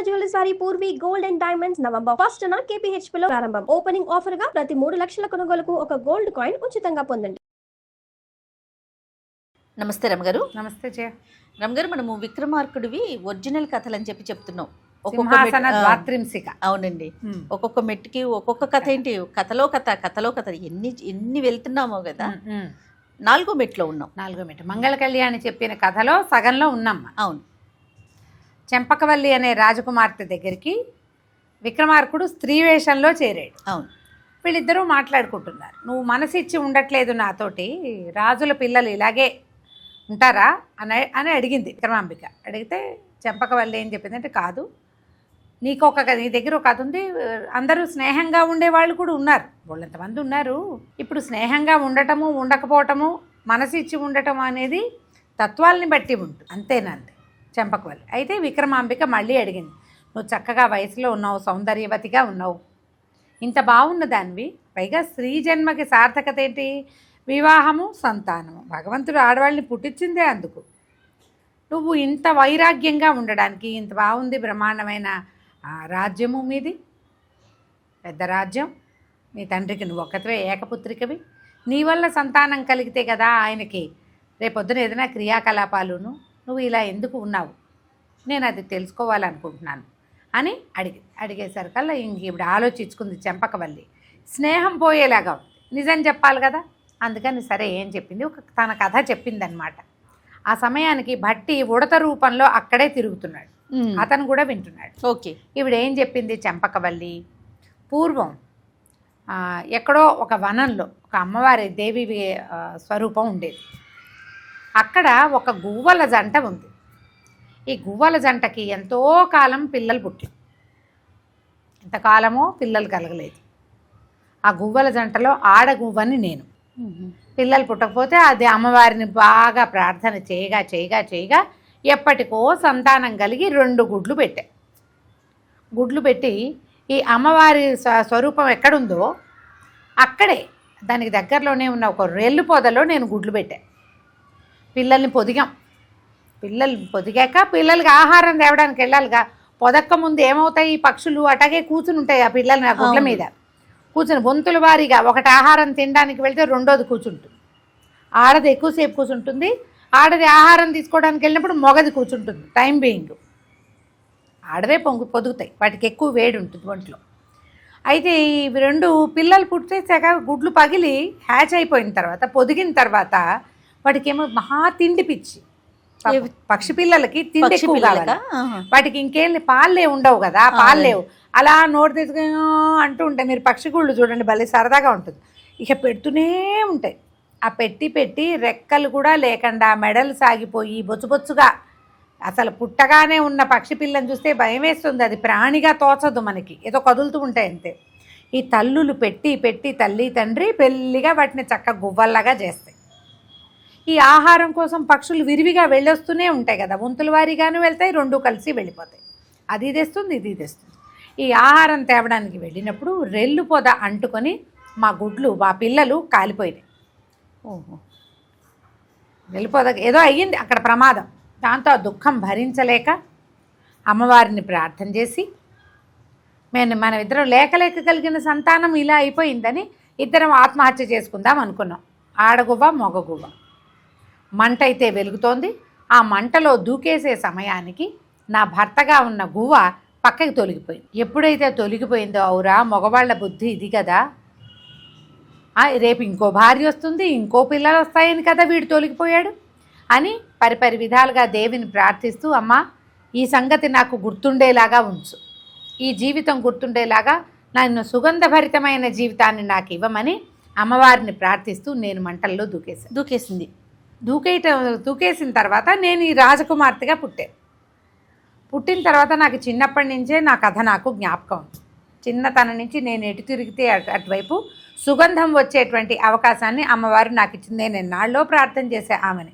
Jewellers వారి Purvi gold and diamonds November 1st KPHP లో ప్రారంభం. ఓపెనింగ్ ఆఫర్ గా ప్రతి 3 లక్షల కొనుగోలుకు ఒక గోల్డ్ కాయిన్ ఉచితంగా పొందండి. నమస్తే రమగారు. నమస్తే జయ. రమగారు, మనము విక్రమార్కుడివి ఒరిజినల్ కథలు అని చెప్తున్నాం. అవునండి, ఒక్కొక్క మెట్టుకి ఒక్కొక్క కథ ఏంటి, కథలో కథ ఎన్ని వెళ్తున్నామో కదా. 4వ మెట్లో ఉన్నాం. 4వ మెట్టు మంగళ కళ్యాణి చెప్పిన కథలో సగంలో ఉన్నాం. అవును. చెంపకవల్లి అనే రాజకుమార్తె దగ్గరికి విక్రమార్కుడు స్త్రీ వేషంలో చేరాడు. అవును. వీళ్ళిద్దరూ మాట్లాడుకుంటున్నారు. నువ్వు మనసిచ్చి ఉండట్లేదు నాతోటి, రాజుల పిల్లలు ఇలాగే ఉంటారా అని అడిగింది విక్రమాంబిక. అడిగితే చెంపకవల్లి ఏం చెప్పిందంటే, కాదు, నీ దగ్గర ఒక కథ ఉంది, అందరూ స్నేహంగా ఉండేవాళ్ళు కూడా ఉన్నారు, వాళ్ళంతమంది ఉన్నారు. ఇప్పుడు స్నేహంగా ఉండటము ఉండకపోవటము మనసు ఇచ్చి ఉండటం అనేది తత్వాల్ని బట్టి ఉంటుంది, అంతేనంది చెంపకవల్లి. అయితే విక్రమాంబిక మళ్ళీ అడిగింది, నువ్వు చక్కగా వయసులో ఉన్నావు, సౌందర్యవతిగా ఉన్నావు, ఇంత బాగున్న దానివి, పైగా స్త్రీ జన్మకి సార్థకత ఏంటి, వివాహము సంతానము, భగవంతుడు ఆడవాళ్ళని పుట్టించిందే అందుకు. నువ్వు ఇంత వైరాగ్యంగా ఉండడానికి, ఇంత బాగుంది బ్రహ్మాండమైన రాజ్యము మీది, పెద్ద రాజ్యం, మీ తండ్రికి నువ్వు ఒక్కతివే ఏకపుత్రికవి, నీ వల్ల సంతానం కలిగితే కదా ఆయనకి రేపొద్దున ఏదైనా క్రియాకలాపాలును, నువ్వు ఇలా ఎందుకు ఉన్నావు, నేను అది తెలుసుకోవాలనుకుంటున్నాను అని అడిగేసరికల్లా ఇంక ఇప్పుడు ఆలోచించుకుంది చెంపకవల్లి. స్నేహం పోయేలాగా ఉంది, నిజం చెప్పాలి కదా, అందుకని సరే ఏం చెప్పింది, తన కథ చెప్పిందనమాట. ఆ సమయానికి భట్టి ఉడత రూపంలో అక్కడే తిరుగుతున్నాడు, అతను కూడా వింటున్నాడు. ఓకే. ఇప్పుడు ఏం చెప్పింది చెంపకవల్లి, పూర్వం ఎక్కడో ఒక వనంలో ఒక అమ్మవారి దేవి స్వరూపం ఉండేది. అక్కడ ఒక గువ్వల జంట ఉంది. ఈ గువ్వల జంటకి ఎంతో కాలం పిల్లలు పుట్టారు, ఎంతకాలమో పిల్లలు కలగలేదు. ఆ గువ్వల జంటలో ఆడగువ్వని నేను. పిల్లలు పుట్టకపోతే అది అమ్మవారిని బాగా ప్రార్థన చేయగా ఎప్పటికో సంతానం కలిగి 2 గుడ్లు పెట్టా. గుడ్లు పెట్టి ఈ అమ్మవారి స్వరూపం ఎక్కడుందో అక్కడే దానికి దగ్గరలోనే ఉన్న ఒక రెల్లు పొదలో నేను గుడ్లు పెట్టా. పిల్లల్ని పొదిగాక పిల్లలకి ఆహారం తేవడానికి వెళ్ళాలిగా, పొదక్క ముందు ఏమవుతాయి, పక్షులు అటాగే కూర్చుని ఉంటాయి ఆ పిల్లల్ని ఆ గుడ్ల మీద కూర్చుని బొంతుల వారీగా. ఒకటి ఆహారం తినడానికి వెళ్తే రెండోది కూర్చుంటుంది, ఆడది ఎక్కువసేపు కూర్చుంటుంది, ఆడది ఆహారం తీసుకోవడానికి వెళ్ళినప్పుడు మొగది కూర్చుంటుంది. టైం బీయింగ్ ఆడవే పొదుగుతాయి, వాటికి ఎక్కువ వేడి ఉంటుంది ఒంట్లో. అయితే ఈ 2 పిల్లలు పుట్టేసాక గుడ్లు పగిలి హ్యాచ్ అయిపోయిన తర్వాత, పొదిగిన తర్వాత వాటికి ఏమో మహా తిండి పిచ్చి, పక్షి పిల్లలకి తిండి ఎక్కువ కావాలి. వాటికి ఇంకేం పాలే ఉండవు కదా, పాలు లేవు, అలా నోరు తీసుకుని అంటూ ఉంటాయి. మీరు పక్షి గుళ్ళు చూడండి, భలే సరదాగా ఉంటుంది. ఇక పెడుతూనే ఉంటాయి. ఆ పెట్టి రెక్కలు కూడా లేకుండా మెడలు సాగిపోయి బొచ్చుబొచ్చుగా, అసలు పుట్టగానే ఉన్న పక్షి పిల్లని చూస్తే భయం వేస్తుంది, అది ప్రాణిగా తోచదు మనకి, ఏదో కదులుతూ ఉంటాయి అంతే. ఈ తల్లులు పెట్టి తల్లి తండ్రి పెళ్ళిగా వాటిని చక్క గువ్వల్లాగా చేస్తాయి. ఈ ఆహారం కోసం పక్షులు విరివిగా వెళ్ళొస్తూనే ఉంటాయి కదా, వంతుల వారీగాను వెళ్తాయి, 2 కలిసి వెళ్ళిపోతాయి. అది తెస్తుంది ఇది తెస్తుంది. ఈ ఆహారం తేవడానికి వెళ్ళినప్పుడు రెల్లు పొద అంటుకొని మా పిల్లలు కాలిపోయినాయి. ఓహో. రెల్లు పొద ఏదో అయ్యింది అక్కడ ప్రమాదం. దాంతో ఆ దుఃఖం భరించలేక అమ్మవారిని ప్రార్థన చేసి, మనం ఇద్దరం లేక కలిగిన సంతానం ఇలా అయిపోయిందని ఇద్దరం ఆత్మహత్య చేసుకుందాం అనుకున్నాం. ఆడగువ్వ మొగగువ్వ. మంట అయితే వెలుగుతోంది. ఆ మంటలో దూకేసే సమయానికి నా భర్తగా ఉన్న గువ్వ పక్కకి తొలగిపోయింది. ఎప్పుడైతే తొలగిపోయిందో, అవురా మగవాళ్ళ బుద్ధి ఇది కదా, రేపు ఇంకో భార్య వస్తుంది, ఇంకో పిల్లలు వస్తాయని కదా వీడు తొలగిపోయాడు అని పరిపరి విధాలుగా దేవిని ప్రార్థిస్తూ, అమ్మ ఈ సంగతి నాకు గుర్తుండేలాగా ఉంచు, ఈ జీవితం గుర్తుండేలాగా నన్ను సుగంధభరితమైన జీవితాన్ని నాకు ఇవ్వమని అమ్మవారిని ప్రార్థిస్తూ నేను మంటల్లో దూకేసిన తర్వాత నేను ఈ రాజకుమార్తెగా పుట్టిన తర్వాత నాకు చిన్నప్పటి నుంచే నా కథ నాకు జ్ఞాపకం ఉంది. చిన్నతనం నుంచి నేను ఎటు తిరిగితే అటువైపు సుగంధం వచ్చేటువంటి అవకాశాన్ని అమ్మవారు నాకు ఇచ్చింది. నేను ఎన్నాళ్ళలో ప్రార్థన చేసే ఆమె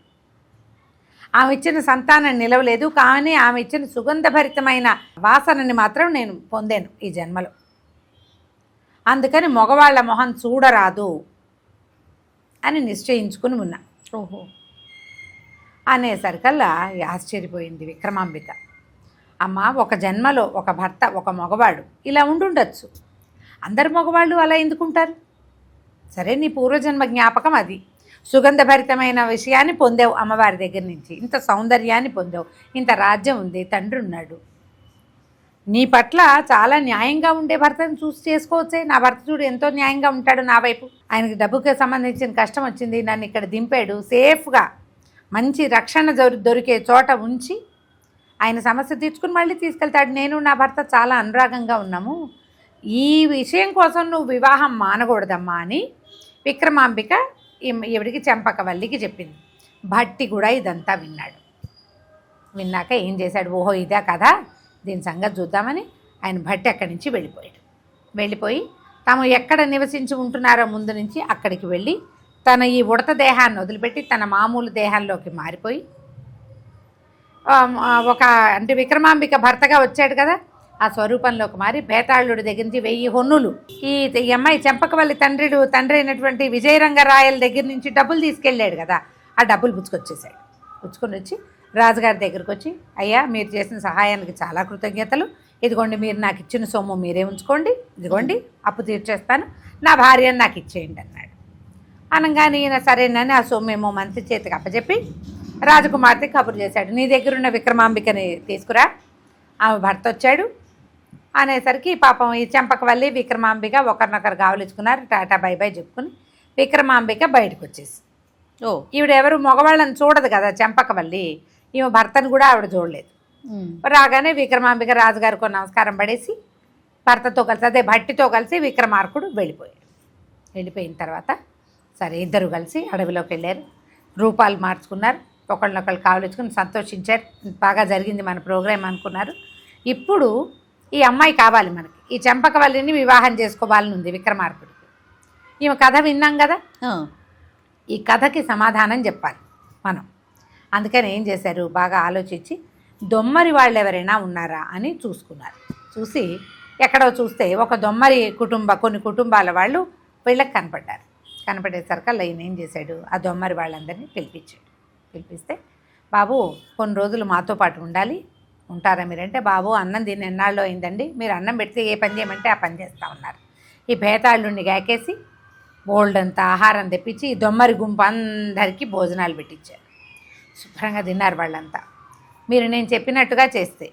ఇచ్చిన సంతానం నిలవలేదు, కానీ ఆమె ఇచ్చిన సుగంధభరితమైన వాసనని మాత్రం నేను పొందాను ఈ జన్మలో. అందుకని మగవాళ్ళ మొహం చూడరాదు అని నిశ్చయించుకుని ఉన్నా. ఓహో. అనేసరికల్లా ఆశ్చర్యపోయింది విక్రమాంబిక. అమ్మ ఒక జన్మలో ఒక భర్త ఒక మగవాడు ఇలా ఉండుండొచ్చు, అందరు మగవాళ్ళు అలా ఎందుకుంటారు? సరే, నీ పూర్వజన్మ జ్ఞాపకం అది. సుగంధభరితమైన విషయాన్ని పొందావు అమ్మవారి దగ్గర నుంచి, ఇంత సౌందర్యాన్ని పొందావు, ఇంత రాజ్యం ఉంది, తండ్రి ఉన్నాడు, నీ పట్ల చాలా న్యాయంగా ఉండే భర్తను చూసి చేసుకోవచ్చే. నా భర్త చూడు ఎంతో న్యాయంగా ఉంటాడు నా వైపు, ఆయనకి డబ్బుకి సంబంధించిన కష్టం వచ్చింది, నన్ను ఇక్కడ దింపాడు, సేఫ్గా మంచి రక్షణ దొరికే చోట ఉంచి ఆయన సమస్య తీర్చుకుని మళ్ళీ తీసుకెళ్తాడు. నేను నా భర్త చాలా అనురాగంగా ఉన్నాము, ఈ విషయం కోసం నువ్వు వివాహం మానకూడదమ్మా అని విక్రమాంబిక ఈవిడికి చెంపకవల్లికి చెప్పింది. భట్టి కూడా ఇదంతా విన్నాడు. విన్నాక ఏం చేశాడు, ఓహో ఇదే కదా, దీని సంగతి చూద్దామని ఆయన భట్టి అక్కడి నుంచి వెళ్ళిపోయి తాము ఎక్కడ నివసించి ఉంటున్నారో ముందు నుంచి అక్కడికి వెళ్ళి తన ఈ ఉడత దేహాన్ని వదిలిపెట్టి తన మామూలు దేహంలోకి మారిపోయి అంటే విక్రమాంబిక భర్తగా వచ్చాడు కదా, ఆ స్వరూపంలోకి మారి బేతాళుడి దగ్గర నుంచి 1000 హొన్నులు ఈ అమ్మాయి చెంపకవల్లి తండ్రి అయినటువంటి విజయరంగరాయల దగ్గర నుంచి డబ్బులు తీసుకెళ్ళాడు కదా, ఆ డబ్బులు పుచ్చుకొని వచ్చి రాజుగారి దగ్గరికి వచ్చి, అయ్యా మీరు చేసిన సహాయానికి చాలా కృతజ్ఞతలు, ఇదిగోండి మీరు నాకు ఇచ్చిన సొమ్ము మీరే ఉంచుకోండి, ఇదిగోండి అప్పు తీర్చేస్తాను, నా భార్యను నాకు ఇచ్చేయండి అన్నాడు. అనగానే ఈయన సరేనని ఆ సొమ్మేమో మంత్రి చేతికి అప్పచెప్పి రాజకుమార్తె కబురు చేశాడు, నీ దగ్గరున్న విక్రమాంబికని తీసుకురా, ఆమె భర్త వచ్చాడు అనేసరికి పాపం ఈ చెంపకవల్లి విక్రమాంబిక ఒకరినొకరు గావులించుకున్నారు, టాటా బై బై చెప్పుకుని విక్రమాంబిక బయటకు వచ్చేసి, ఈవిడెవరు మగవాళ్ళని చూడదు కదా చెంపకవల్లి, ఈమె భర్తను కూడా ఆవిడ చూడలేదు. రాగానే విక్రమాంబిక రాజుగారికి నమస్కారం పడేసి భర్తతో కలిసి అదే భట్టితో కలిసి విక్రమార్కుడు వెళ్ళిపోయిన తర్వాత సరే ఇద్దరు కలిసి అడవిలోకి వెళ్ళారు, రూపాలు మార్చుకున్నారు, ఒకళ్ళనొకళ్ళు కావలించుకుని సంతోషించారు, బాగా జరిగింది మన ప్రోగ్రాం అనుకున్నారు. ఇప్పుడు ఈ అమ్మాయి కావాలి మనకి, ఈ చెంపకవల్లిని వివాహం చేసుకోవాలని ఉంది విక్రమార్కుడికి. ఈమె కథ విన్నాం కదా, ఈ కథకి సమాధానం చెప్పాలి మనం. అందుకని ఏం చేశారు, బాగా ఆలోచించి దొమ్మరి వాళ్ళు ఎవరైనా ఉన్నారా అని చూసుకున్నారు. చూసి ఎక్కడో చూస్తే ఒక దొమ్మరి కొన్ని కుటుంబాల వాళ్ళు వీళ్ళకి కనపడేసరికి ఈయన ఏం చేశాడు, ఆ దొమ్మరి వాళ్ళందరినీ పిలిపిస్తే, బాబు కొన్ని రోజులు మాతో పాటు ఉంటారా మీరంటే, బాబు అన్నం దీన్ని ఎన్నాళ్ళు అయిందండి, మీరు అన్నం పెడితే ఏ పని చేయమంటే ఆ పని చేస్తూ ఉన్నారు. ఈ భేతాళుడిని గాకేసి బోల్డంత ఆహారం తెప్పించి ఈ దొమ్మరి గుంపు అందరికీ భోజనాలు పెట్టించారు. శుభ్రంగా తిన్నారు వాళ్ళంతా. మీరు నేను చెప్పినట్టుగా చేస్తే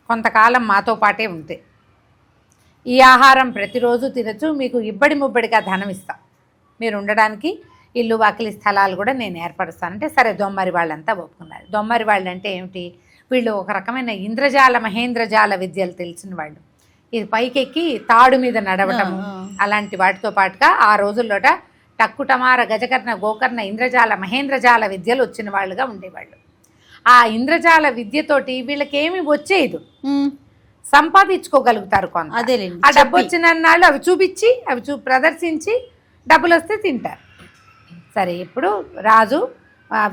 కొంతకాలం మాతో పాటే ఉంటే ఈ ఆహారం ప్రతిరోజు తినచ్చు, మీకు ఇబ్బడి ముబ్బడిగా ధనం ఇస్తాం, మీరు ఉండడానికి ఇల్లు వాకిలి స్థలాలు కూడా నేను ఏర్పరుస్తానంటే సరే దొమ్మరి వాళ్ళంతా ఒప్పుకున్నారు. దొమ్మరి వాళ్ళు అంటే ఏమిటి, వీళ్ళు ఒక రకమైన ఇంద్రజాల మహేంద్రజాల విద్యలు తెలిసిన వాళ్ళు, ఇది పైకెక్కి తాడు మీద నడవటము అలాంటి వాటితో పాటుగా ఆ రోజుల్లోట టక్కుటమార గజకర్ణ గోకర్ణ ఇంద్రజాల మహేంద్రజాల విద్యలు వచ్చిన వాళ్ళుగా ఉండేవాళ్ళు. ఆ ఇంద్రజాల విద్యతోటి వీళ్ళకేమి వచ్చేది, సంపాదించుకోగలుగుతారు కొంత. ఆ డబ్బు వచ్చిన నాళ్ళు అవి చూపించి ప్రదర్శించి డబ్బులు వస్తే తింటారు. సరే ఇప్పుడు రాజు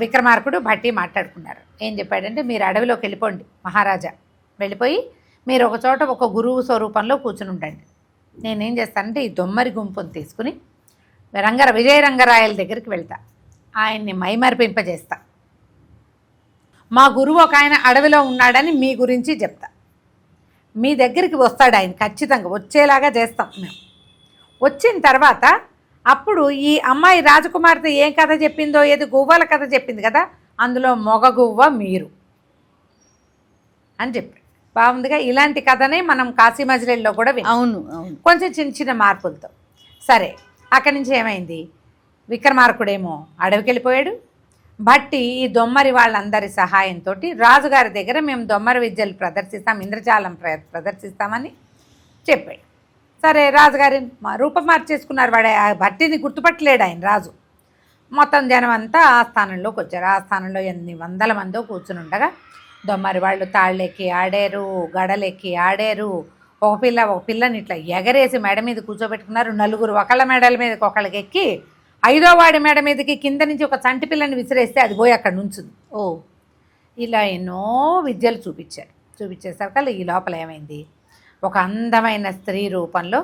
విక్రమార్కుడు భట్టి మాట్లాడుకున్నారు. ఏం చెప్పాడంటే, మీరు అడవిలోకి వెళ్ళిపోండి మహారాజా, వెళ్ళిపోయి మీరు ఒక చోట ఒక గురువు స్వరూపంలో కూర్చుని ఉండండి. నేనేం చేస్తానంటే ఈ దొమ్మరి గుంపును తీసుకుని విజయరంగరాయల దగ్గరికి వెళ్తా, ఆయన్ని మైమరిపింపజేస్తా, మా గురువు ఒక ఆయన అడవిలో ఉన్నాడని మీ గురించి చెప్తా, మీ దగ్గరికి వస్తాడు ఆయన, ఖచ్చితంగా వచ్చేలాగా చేస్తాం మేము. వచ్చిన తర్వాత అప్పుడు ఈ అమ్మాయి రాజకుమార్తె ఏం కథ చెప్పిందో, ఏది గువ్వల కథ చెప్పింది కదా, అందులో మొగ గువ్వ మీరు అని చెప్పి బాగుందిగా. ఇలాంటి కథనే మనం కాశీ మజిలీలో కూడా అవును కొంచెం చిన్న మార్పులతో. సరే అక్కడి నుంచి ఏమైంది, విక్రమార్కుడేమో అడవికి వెళ్ళిపోయాడు, భట్టి ఈ దొమ్మరి వాళ్ళందరి సహాయంతో రాజుగారి దగ్గర మేము దొమ్మరి విద్యలు ప్రదర్శిస్తాం, ఇంద్రజాలం ప్రదర్శిస్తామని చెప్పాడు. సరే రాజుగారి రూపం మార్చేసుకున్నారు, వాడు భట్టిని గుర్తుపట్టలేడు ఆయన రాజు. మొత్తం జనం అంతా ఆ స్థానంలోకి వచ్చారు. ఆ స్థానంలో ఎన్ని వందల మందో కూర్చుని ఉండగా దొమ్మరి వాళ్ళు తాళ్ళెక్కి ఆడారు, గడలెక్కి ఆడారు. ఒక పిల్లని ఇట్లా ఎగరేసి మెడ మీద కూర్చోబెట్టుకున్నారు. 4 ఒకళ్ళ మెడల మీదకి ఒకళ్ళకి ఎక్కి 5వ వాడి మెడ మీదకి కింద నుంచి ఒక చంటి పిల్లని విసిరేస్తే అది పోయి అక్కడ నుంచుంది. ఇలా ఎన్నో విద్యలు చూపించేసరికి ఈ లోపల ఏమైంది, ఒక అందమైన స్త్రీ రూపంలో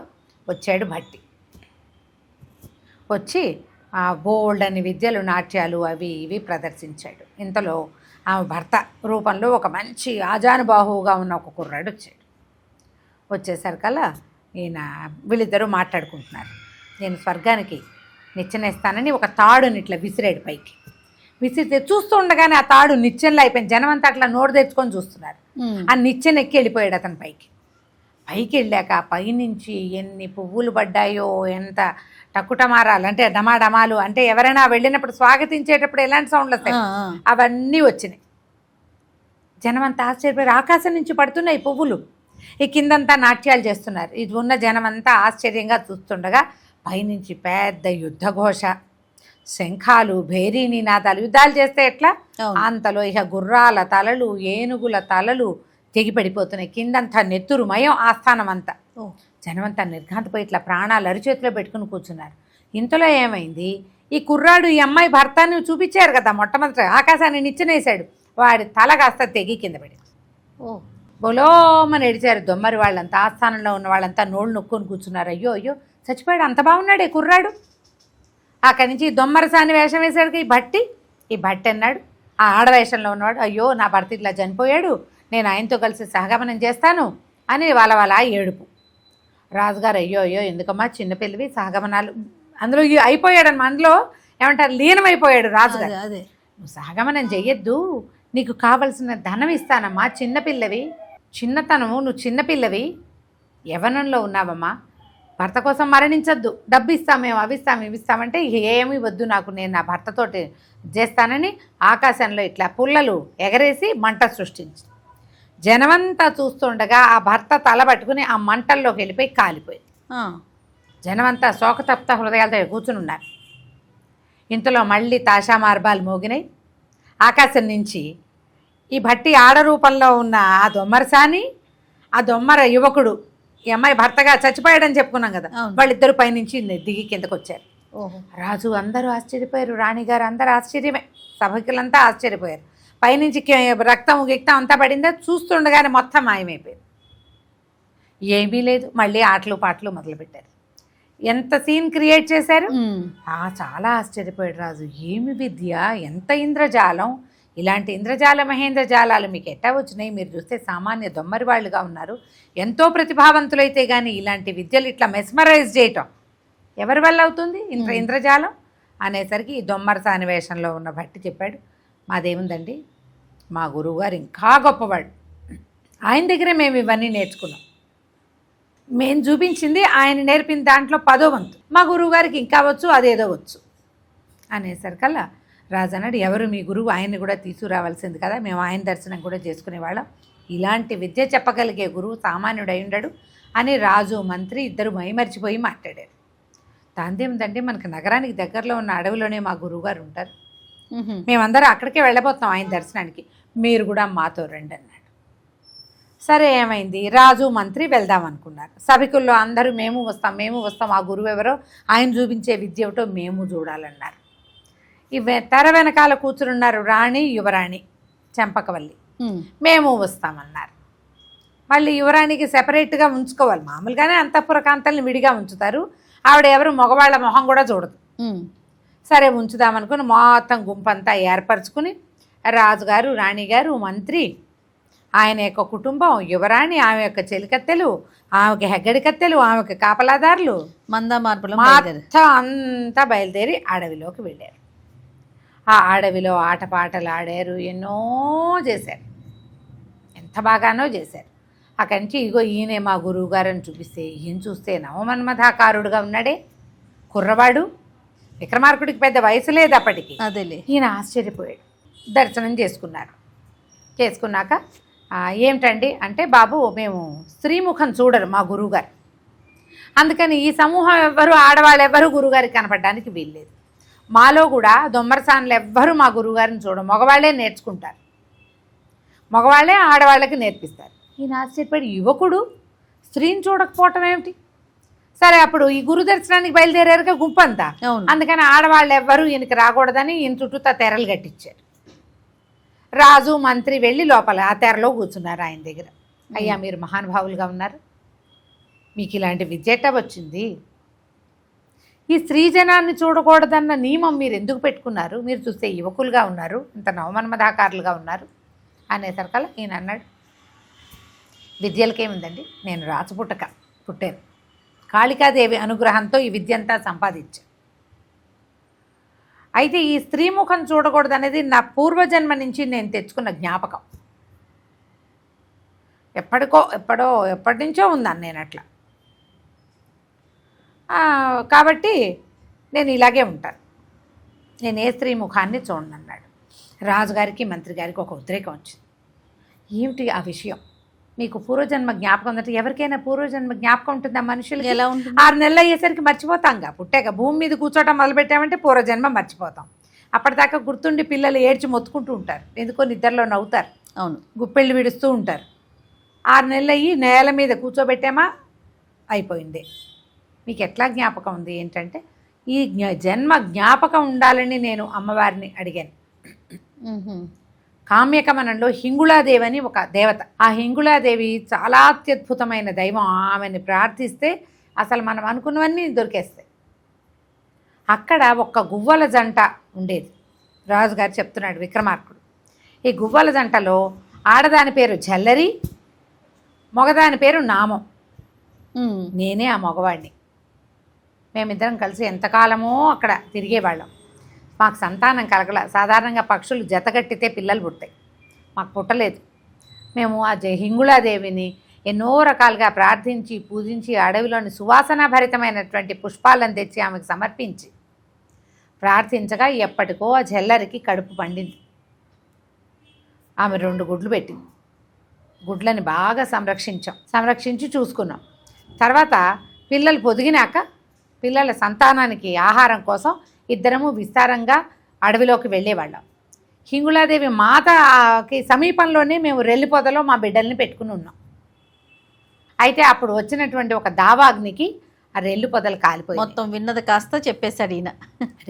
వచ్చాడు భట్టి. వచ్చి బోల్డ్ అని విద్యలు నాట్యాలు అవి ఇవి ప్రదర్శించాడు. ఇంతలో ఆమె భర్త రూపంలో ఒక మంచి ఆజానుబాహువుగా ఉన్న ఒక కుర్రాడు వచ్చాడు. వచ్చేసరికల్లా వీళ్ళిద్దరూ మాట్లాడుకుంటున్నారు. నేను స్వర్గానికి నిచ్చెనేస్తానని ఒక తాడుని ఇట్లా విసిరాడు పైకి. విసిరితే చూస్తూ ఉండగానే ఆ తాడు నిచ్చెనలో అయిపోయింది. జనం అంతా అట్లా నోరు తెచ్చుకొని చూస్తున్నారు. ఆ నిచ్చెన ఎక్కి వెళ్ళిపోయాడు అతను పైకి. పైకి వెళ్ళాక పైనుంచి ఎన్ని పువ్వులు పడ్డాయో, ఎంత టక్కుటమారాలు అంటే డమాడమాలు అంటే ఎవరైనా వెళ్ళినప్పుడు స్వాగతించేటప్పుడు ఎలాంటి సౌండ్లు వస్తాయి అవన్నీ వచ్చినాయి. జనమంతా ఆశ్చర్యపోయారు. ఆకాశం నుంచి పడుతున్నాయి పువ్వులు. ఈ కిందంతా నాట్యాలు చేస్తున్నారు. ఇది ఉన్న జనమంతా ఆశ్చర్యంగా చూస్తుండగా పైనుంచి పెద్ద యుద్ధఘోష, శంఖాలు, భేరీ నినాదాలు. యుద్ధాలు చేస్తే ఎట్లా అంతలో ఇక గుర్రాల తలలు, ఏనుగుల తలలు తెగిపడిపోతున్నాయి. కిందంతా నెత్తురుమయం ఆస్థానం అంతా. జనమంతా నిర్ఘాంతపోయి ఇట్లా ప్రాణాలు అరిచేతిలో పెట్టుకుని కూర్చున్నారు. ఇంతలో ఏమైంది, ఈ కుర్రాడు ఈ అమ్మాయి భర్తని చూపించారు కదా మొట్టమొదటి, ఆకాశాన్ని నిచ్చెనేశాడు. వాడి తల కాస్త తెగి కింద పడింది. బొలోమని ఏడిచారు దొమ్మరి వాళ్ళంతా. ఆస్థానంలో ఉన్న వాళ్ళంతా నోళ్ళు నొక్కుని కూర్చున్నారు. అయ్యో అయ్యో చచ్చిపోయాడు, అంత బాగున్నాడే కుర్రాడు. అక్కడి నుంచి దొమ్మరసాని వేషం వేశాడు ఈ భట్టి అన్నాడు. ఆ ఆడవేషంలో ఉన్నవాడు, అయ్యో నా భర్త ఇట్లా చనిపోయాడు, నేను ఆయనతో కలిసి సహగమనం చేస్తాను అని వాళ్ళ ఏడుపు. రాజుగారు అయ్యో అయ్యో ఎందుకమ్మా చిన్నపిల్లవి సహగమనాలు, అందులో అయిపోయాడమ్మా, అందులో ఏమంటారు లీనమైపోయాడు రాజుగారు. అదే నువ్వు సహగమనం చెయ్యొద్దు, నీకు కావలసిన ధనం ఇస్తానమ్మా, చిన్నపిల్లవి, చిన్నతనము, నువ్వు చిన్నపిల్లవి, యవ్వనంలో ఉన్నావమ్మా, భర్త కోసం మరణించొద్దు, డబ్బు ఇస్తాం మేము, అవి ఇస్తాం ఇవి ఇస్తామంటే ఏమీ వద్దు నాకు, నేను నా భర్తతోటి చేస్తానని ఆకాశంలో ఇట్లా పుల్లలు ఎగరేసి మంట సృష్టించి జనమంతా చూస్తుండగా ఆ భర్త తల పట్టుకుని ఆ మంటల్లోకి వెళ్ళిపోయి కాలిపోయింది. జనమంతా శోకతప్త హృదయాలతో కూర్చుని ఉన్నారు. ఇంతలో మళ్ళీ తాషా మార్బాలు మోగినాయి. ఆకాశం నుంచి ఈ భట్టి ఆడరూపంలో ఉన్న ఆ దొమ్మరసాని, ఆ దొమ్మర యువకుడు, ఈ అమ్మాయి భర్తగా చచ్చిపోయాడని చెప్పుకున్నాం కదా, వాళ్ళిద్దరు పైనుంచి దిగి కిందకు వచ్చారు. రాజు అందరూ ఆశ్చర్యపోయారు, రాణిగారు అందరూ ఆశ్చర్యమే, సభకులంతా ఆశ్చర్యపోయారు. పైనుంచి రక్తం గిక్తం అంతా పడిందా, చూస్తుండగానే మొత్తం మాయమైపోయింది. ఏమీ లేదు. మళ్ళీ ఆటలు పాటలు మొదలుపెట్టారు. ఎంత సీన్ క్రియేట్ చేశారు. చాలా ఆశ్చర్యపోయాడు రాజు. ఏమి విద్య, ఎంత ఇంద్రజాలం, ఇలాంటి ఇంద్రజాల మహేంద్రజాలాలు మీకు ఎట్టా వచ్చినాయి, మీరు చూస్తే సామాన్య దొమ్మరి వాళ్ళుగా ఉన్నారు, ఎంతో ప్రతిభావంతులైతే కానీ ఇలాంటి విద్యలు ఇట్లా మెస్మరైజ్ చేయటం ఎవరి వల్ల అవుతుంది, ఇంద్రజాలం అనేసరికి ఈ దొమ్మరసాని వేషంలో ఉన్న భట్టి చెప్పాడు, మాదేముందండి, మా గురువుగారు ఇంకా గొప్పవాడు, ఆయన దగ్గరే మేము ఇవన్నీ నేర్చుకున్నాం, మేము చూపించింది ఆయన నేర్పిన దాంట్లో 10వ వంతు, మా గురువుగారికి ఇంకా వచ్చు, అదేదో వచ్చు అనేసరికల్లా రాజు అన్నాడు, ఎవరు మీ గురువు, ఆయన్ని కూడా తీసుకురావాల్సింది కదా, మేము ఆయన దర్శనం కూడా చేసుకునేవాళ్ళం, ఇలాంటి విద్య చెప్పగలిగే గురువు సామాన్యుడు అయి ఉండడు అని రాజు మంత్రి ఇద్దరు మైమరిచిపోయి మాట్లాడారు. దాందేముందంటే మనకి నగరానికి దగ్గరలో ఉన్న అడవిలోనే మా గురువుగారు ఉంటారు, మేమందరం అక్కడికే వెళ్ళబోతున్నాం ఆయన దర్శనానికి, మీరు కూడా మాతో రండి అన్నాడు. సరే ఏమైంది, రాజు మంత్రి వెళ్దాం అనుకున్నారు. సభికుల్లో అందరూ మేము వస్తాం, ఆ గురువు ఎవరో, ఆయన చూపించే విద్య ఏమిటో మేము చూడాలన్నారు. తెర వెనకాల కూర్చున్నారు రాణి యువరాణి చెంపకవల్లి, మేము వస్తామన్నారు. మళ్ళీ యువరాణికి సెపరేట్గా ఉంచుకోవాలి, మామూలుగానే అంతఃపుర కాంతల్ని విడిగా ఉంచుతారు, ఆవిడ ఎవరు మగవాళ్ళ మొహం కూడా చూడదు. సరే ఉంచుదామనుకుని మొత్తం గుంపంతా ఏర్పరచుకుని రాజుగారు, రాణిగారు, మంత్రి, ఆయన యొక్క కుటుంబం, యువరాణి, ఆమె యొక్క చెలికత్తెలు, ఆమెకి హెగ్గడి కత్తెలు, ఆమెకి కాపలాదారులు, మొత్తం అంతా బయలుదేరి అడవిలోకి వెళ్ళారు. ఆ అడవిలో ఆటపాటలు ఆడారు, ఎన్నో చేశారు, ఎంత బాగానో చేశారు. అక్కడి నుంచి ఇగో ఈయనే మా గురువు గారని చూపిస్తే, ఈయన చూస్తే నవమన్మథాకారుడుగా ఉన్నాడే కుర్రవాడు, విక్రమార్కుడికి పెద్ద వయసు లేదు అప్పటికి. అదేలే. ఈయన ఆశ్చర్యపోయాడు. దర్శనం చేసుకున్నాక ఏమిటండి అంటే, బాబు మేము స్త్రీముఖం చూడరు మా గురువుగారు, అందుకని ఈ సమూహం ఎవ్వరు, ఆడవాళ్ళు ఎవ్వరూ గురువుగారికి కనపడడానికి వీల్లేదు, మాలో కూడా దొమ్మరసానులు ఎవ్వరూ మా గురువుగారిని చూడరు, మగవాళ్ళే నేర్చుకుంటారు, మగవాళ్ళే ఆడవాళ్ళకి నేర్పిస్తారు. ఈయన ఆశ్చర్యపడి, యువకుడు స్త్రీని చూడకపోవటం ఏమిటి? సరే అప్పుడు ఈ గురు దర్శనానికి బయలుదేరారుగా గుంపంతా, అందుకని ఆడవాళ్ళు ఎవ్వరూ ఈయనకి రాకూడదని ఈయన చుట్టూ తెరలు కట్టించారు. రాజు మంత్రి వెళ్ళి లోపల ఆ తెరలో కూర్చున్నారు ఆయన దగ్గర. అయ్యా మీరు మహానుభావులుగా ఉన్నారు, మీకు ఇలాంటి విద్య ఎట్టా వచ్చింది, ఈ స్త్రీ జనాన్ని చూడకూడదన్న నియమం మీరు ఎందుకు పెట్టుకున్నారు? మీరు చూస్తే యువకులుగా ఉన్నారు, ఇంత నవమన్మధాకారులుగా ఉన్నారు అనేసరికల్లా ఈయన అన్నాడు, విద్యలకేముందండి, నేను రాచపుట్టక పుట్టాను, కాళికాదేవి అనుగ్రహంతో ఈ విద్య అంతా సంపాదించాను. అయితే ఈ స్త్రీ ముఖం చూడకూడదు అనేది నా పూర్వజన్మ నుంచి నేను తెచ్చుకున్న జ్ఞాపకం. ఎప్పటి నుంచో ఉందని నేను అట్లా. కాబట్టి నేను ఇలాగే ఉంటాను, నేను ఏ స్త్రీ ముఖాన్ని చూడను అన్నాడు. రాజుగారికి మంత్రి గారికి ఒక ఉద్రేకం వచ్చింది. ఏమిటి ఆ విషయం? మీకు పూర్వజన్మ జ్ఞాపకం ఉందంటే, ఎవరికైనా పూర్వజన్మ జ్ఞాపకం ఉంటుందా? మనుషులకి ఎలా ఉంటుంది? 6 నెలలు అయ్యేసరికి మర్చిపోతాంగా. పుట్టాక భూమి మీద కూర్చోటం మొదలుపెట్టామంటే పూర్వజన్మ మర్చిపోతాం. అప్పటిదాకా గుర్తుండి పిల్లలు ఏడ్చి మొత్తుకుంటూ ఉంటారు, ఎందుకో నిద్రలో నవ్వుతారు, అవును, గుప్పెళ్ళు విడుస్తూ ఉంటారు. 6 నెలలు అయ్యి నేల మీద కూర్చోబెట్టామా అయిపోయింది. మీకు ఎట్లా జ్ఞాపకం ఉంది? ఏంటంటే ఈ జన్మ జ్ఞాపకం ఉండాలని నేను అమ్మవారిని అడిగాను. కామ్యకమనంలో హింగుళాదేవి అని ఒక దేవత. ఆ హింగుళాదేవి చాలా అత్యద్భుతమైన దైవం. ఆమెని ప్రార్థిస్తే అసలు మనం అనుకున్నవన్నీ దొరికేస్తాయి. అక్కడ ఒక్క గువ్వల జంట ఉండేది. రాజుగారు చెప్తున్నాడు విక్రమార్కుడు. ఈ గువ్వల జంటలో ఆడదాని పేరు జల్లరి, మగదాని పేరు నామం. నేనే ఆ మగవాడిని. మేమిద్దరం కలిసి ఎంతకాలమో అక్కడ తిరిగేవాళ్ళం. మాకు సంతానం కలగల. సాధారణంగా పక్షులు జతగట్టితే పిల్లలు పుడతాయి, మాకు పుట్టలేదు. మేము ఆ హింగుళాదేవిని ఎన్నో రకాలుగా ప్రార్థించి పూజించి అడవిలోని సువాసనాభరితమైనటువంటి పుష్పాలను తెచ్చి ఆమెకు సమర్పించి ప్రార్థించగా ఎప్పటికో ఆ జల్లరికి కడుపు పండింది. ఆమె 2 గుడ్లు పెట్టింది. గుడ్లని బాగా సంరక్షించి చూసుకున్నాం. తర్వాత పిల్లలు పొదిగినాక పిల్లల సంతానానికి ఆహారం కోసం ఇద్దరము విస్తారంగా అడవిలోకి వెళ్ళేవాళ్ళం. హింగుళాదేవి మాతకి సమీపంలోనే మేము రెల్లి పొదలో మా బిడ్డల్ని పెట్టుకుని ఉన్నాం. అయితే అప్పుడు వచ్చినటువంటి ఒక దావాగ్నికి ఆ రెల్లి పొదలు కాలిపోయి, మొత్తం విన్నది కాస్త చెప్పేశాడు ఈయన.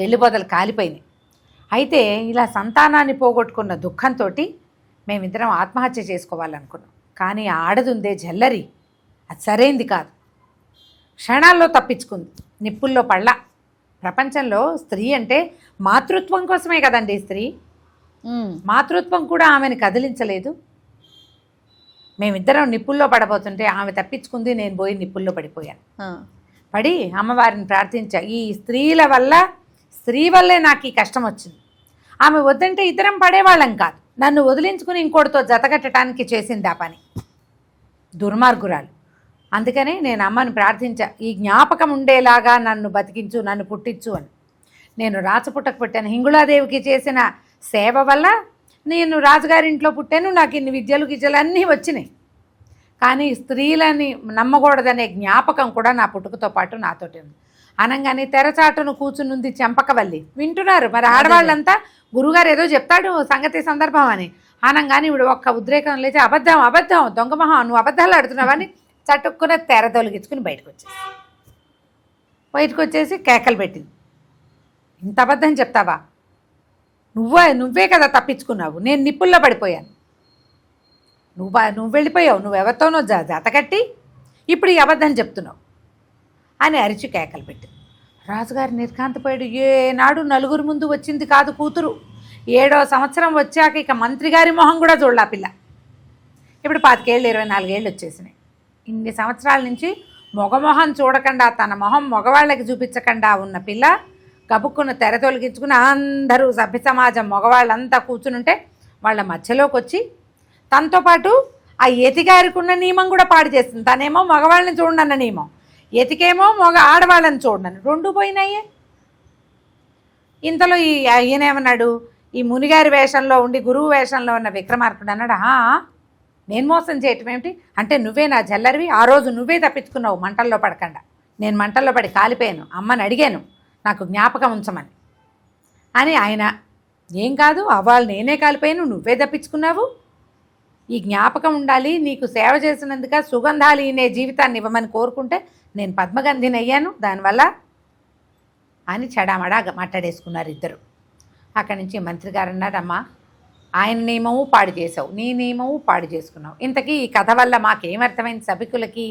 రెల్లి పొదలు కాలిపోయినాయి. అయితే ఇలా సంతానాన్ని పోగొట్టుకున్న దుఃఖంతో మేమిద్దరం ఆత్మహత్య చేసుకోవాలనుకున్నాం. కానీ ఆడదుందే జల్లరి, అది సరైంది కాదు. క్షణాల్లో తప్పించుకుంది, నిప్పుల్లో పళ్ళ. ప్రపంచంలో స్త్రీ అంటే మాతృత్వం కోసమే కదండి స్త్రీ. మాతృత్వం కూడా ఆమెను కదిలించలేదు. మేమిద్దరం నిప్పుల్లో పడబోతుంటే ఆమె తప్పించుకుంది, నేను పోయి నిప్పుల్లో పడిపోయాను. పడి అమ్మవారిని ప్రార్థించా. ఈ స్త్రీ వల్లే నాకు ఈ కష్టం వచ్చింది. ఆమె వద్దంటే ఇద్దరం పడేవాళ్ళం కాదు. నన్ను వదిలించుకుని ఇంకోటితో జతకట్టడానికి చేసింది ఆ పని, దుర్మార్గురాలు. అందుకనే నేను అమ్మని ప్రార్థించా, ఈ జ్ఞాపకం ఉండేలాగా నన్ను బతికించు, నన్ను పుట్టించు అని. నేను రాచపుట్టకు పుట్టాను. హింగుళాదేవికి చేసిన సేవ వల్ల నేను రాజుగారింట్లో పుట్టాను. నాకు ఇన్ని విద్యలు అన్నీ వచ్చినాయి. కానీ స్త్రీలని నమ్మకూడదనే జ్ఞాపకం కూడా నా పుట్టుకతో పాటు నాతోటి ఉంది. అనగానే తెరచాటును కూర్చునుంది చెంపకవల్లి. వింటున్నారు మరి ఆడవాళ్ళంతా, గురుగారు ఏదో చెప్తాడు సంగతి సందర్భం అని. అనగానే ఇప్పుడు ఒక్క ఉద్రేకం లేచి, అబద్ధం దొంగమహా, నువ్వు అబద్ధాలు ఆడుతున్నావని చటుక్కున తెర తొలగించుకుని బయటకు వచ్చేసి కేకలు పెట్టింది. ఇంత అబద్ధం చెప్తావా? నువ్వే కదా తప్పించుకున్నావు, నేను నిప్పుల్లో పడిపోయాను, నువ్వు వెళ్ళిపోయావు, నువ్వెవరితోనో జతకట్టి ఇప్పుడు ఈ అబద్ధం చెప్తున్నావు అని అరిచి కేకలు పెట్టింది. రాజుగారు నిర్ఘాంతపోయాడు. ఏనాడు నలుగురు ముందు వచ్చింది కాదు కూతురు. 7వ సంవత్సరం వచ్చాక ఇక మంత్రి గారి మొహం కూడా చూడలా పిల్ల. ఇప్పుడు 25 ఏళ్ళు 24 ఏళ్ళు వచ్చేసినాయి. ఇన్ని సంవత్సరాల నుంచి మొగమొహం చూడకుండా, తన మొహం మగవాళ్ళకి చూపించకుండా ఉన్న పిల్ల గబుక్కున్న తెర తొలగించుకుని అందరూ సభ్య సమాజం మగవాళ్ళంతా కూర్చునుంటే వాళ్ళ మధ్యలోకి వచ్చి తనతో పాటు ఆ యతిగారికి ఉన్న నియమం కూడా పాడు చేస్తుంది. తనేమో మగవాళ్ళని చూడనన్న నియమం, యతికేమో ఆడవాళ్ళని చూడనని, 2 పోయినాయే. ఇంతలో ఈయనేమన్నాడు, ఈ మునిగారి వేషంలో ఉండి గురువు వేషంలో ఉన్న విక్రమార్కుడు అన్నాడు, నేను మోసం చేయటం ఏమిటి? అంటే నువ్వే నా జల్లరివి, ఆ రోజు నువ్వే తప్పించుకున్నావు మంటల్లో పడకుండా. నేను మంటల్లో పడి కాలిపోయాను, అమ్మని అడిగాను నాకు జ్ఞాపకం ఉంచమని అని. ఆయన ఏం కాదు, అవ్వాలి నేనే కాలిపోయాను, నువ్వే తప్పించుకున్నావు, ఈ జ్ఞాపకం ఉండాలి, నీకు సేవ చేసినందుక సుగంధాలు ఈనే జీవితాన్ని ఇవ్వమని కోరుకుంటే నేను పద్మగంధిని అయ్యాను దానివల్ల అని చెడామడా మాట్లాడేసుకున్నారు ఇద్దరు. అక్కడి నుంచి మంత్రి గారు అన్నారమ్మా, ఆయన నియమము పాడు చేసావు, నీ నియమము పాడు చేసుకున్నావు. ఇంతకీ ఈ కథ వల్ల మాకేమర్థమైంది? సభికులకి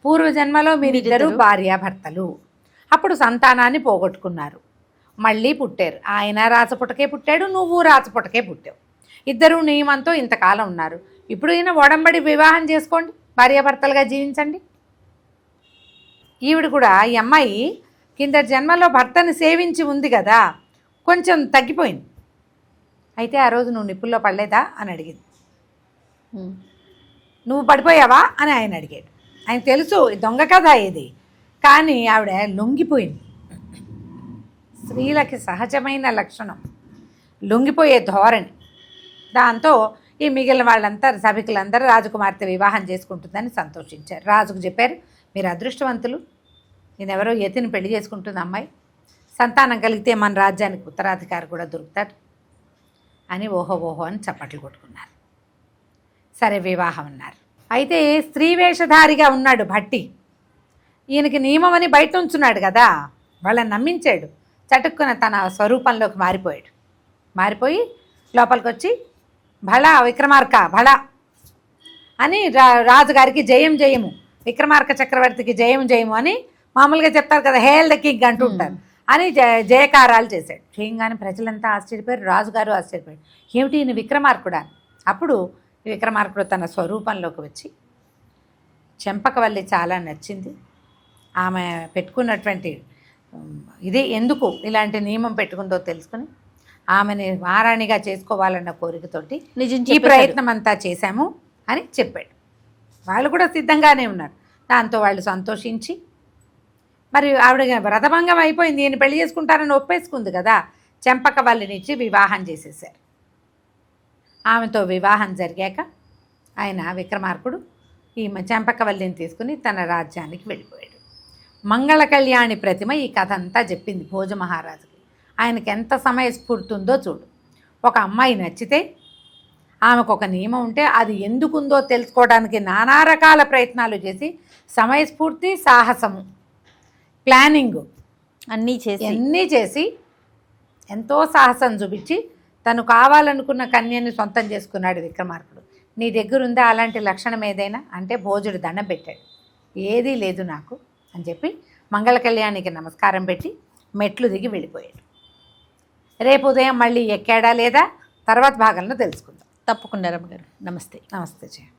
పూర్వజన్మలో మీరిద్దరూ భార్యాభర్తలు. అప్పుడు సంతానాన్ని పోగొట్టుకున్నారు. మళ్ళీ పుట్టారు. ఆయన రాచపుటకే పుట్టాడు, నువ్వు రాచపుటకే పుట్టావు. ఇద్దరు నియమంతో ఇంతకాలం ఉన్నారు. ఇప్పుడు ఈయన ఒడంబడి వివాహం చేసుకోండి, భార్యాభర్తలుగా జీవించండి. ఈవిడ కూడా, ఈ అమ్మాయి కింద జన్మలో భర్తని సేవించి ఉంది కదా, కొంచెం తగ్గిపోయింది. అయితే ఆ రోజు నువ్వు నిప్పుల్లో పడలేదా అని అడిగింది. నువ్వు పడిపోయావా అని ఆయన అడిగాడు. ఆయన తెలుసు దొంగ కథ ఇది, కానీ ఆవిడ లొంగిపోయింది. స్త్రీలకి సహజమైన లక్షణం లొంగిపోయే ధోరణి. దాంతో ఈ మిగిలిన వాళ్ళంతా సభికులందరూ రాజకుమార్తె వివాహం చేసుకుంటుందని సంతోషించారు. రాజుకు చెప్పారు, మీరు అదృష్టవంతులు, నేనెవరో యతిని పెళ్లి చేసుకుంటుంది అమ్మాయి, సంతానం కలిగితే మన రాజ్యానికి ఉత్తరాధికారి కూడా దొరుకుతాడు అని ఓహో అని చప్పట్లు కొట్టుకున్నారు. సరే వివాహం అన్నారు. అయితే స్త్రీ వేషధారిగా ఉన్నాడు భట్టి. ఈయనకి నియమం అని బయట ఉంచున్నాడు కదా, వాళ్ళని నమ్మించాడు. చటుక్కున తన స్వరూపంలోకి మారిపోయి లోపలికి వచ్చి భళ విక్రమార్క భళ అని రాజుగారికి జయం జయము, విక్రమార్క చక్రవర్తికి జయం జయము అని మామూలుగా చెప్తారు కదా, హేల్ ద కింగ్ అంటూ ఉంటారు అని జయకారాలు చేశాడు. చేయంగానే ప్రజలంతా ఆశ్చర్యపోయారు, రాజుగారు ఆశ్చర్యపోయాడు, ఏమిటి ఈయన విక్రమార్కుడా. అప్పుడు విక్రమార్కుడు తన స్వరూపంలోకి వచ్చి, చెంపకవల్లి చాలా నచ్చింది, ఆమె పెట్టుకున్నటువంటి ఇది ఎందుకు ఇలాంటి నియమం పెట్టుకుందో తెలుసుకుని ఆమెని మహారాణిగా చేసుకోవాలన్న కోరికతోటి ఈ ప్రయత్నం అంతా చేశాము అని చెప్పాడు. వాళ్ళు కూడా సిద్ధంగానే ఉన్నారు. దాంతో వాళ్ళు సంతోషించి, మరి ఆవిడ వ్రతభంగం అయిపోయింది, ఈయన పెళ్లి చేసుకుంటారని ఒప్పేసుకుంది కదా, చెంపకవల్లినిచ్చి వివాహం చేసేసారు. ఆమెతో వివాహం జరిగాక ఆయన విక్రమార్కుడు ఈ చెంపకవల్లిని తీసుకుని తన రాజ్యానికి వెళ్ళిపోయాడు. మంగళ కళ్యాణి ప్రతిమ ఈ కథ అంతా చెప్పింది భోజ మహారాజుకి. ఆయనకి ఎంత సమయస్ఫూర్తి ఉందో చూడు. ఒక అమ్మాయి నచ్చితే ఆమెకు ఒక నియమం ఉంటే అది ఎందుకుందో తెలుసుకోవడానికి నానా రకాల ప్రయత్నాలు చేసి సమయస్ఫూర్తి, సాహసము, ప్లానింగు అన్నీ చేసి ఎంతో సాహసం చూపించి తను కావాలనుకున్న కన్యని సొంతం చేసుకున్నాడు విక్రమార్కుడు. నీ దగ్గరుందా అలాంటి లక్షణం ఏదైనా అంటే భోజుడు దండం పెట్టాడు. ఏదీ లేదు నాకు అని చెప్పి మంగళ కళ్యాణికి నమస్కారం పెట్టి మెట్లు దిగి వెళ్ళిపోయాడు. రేపు ఉదయం మళ్ళీ ఎక్కాడా లేదా తర్వాత భాగంలో తెలుసుకుందాం. తప్పకుండా రమ్మగారు. నమస్తే. నమస్తే జయ.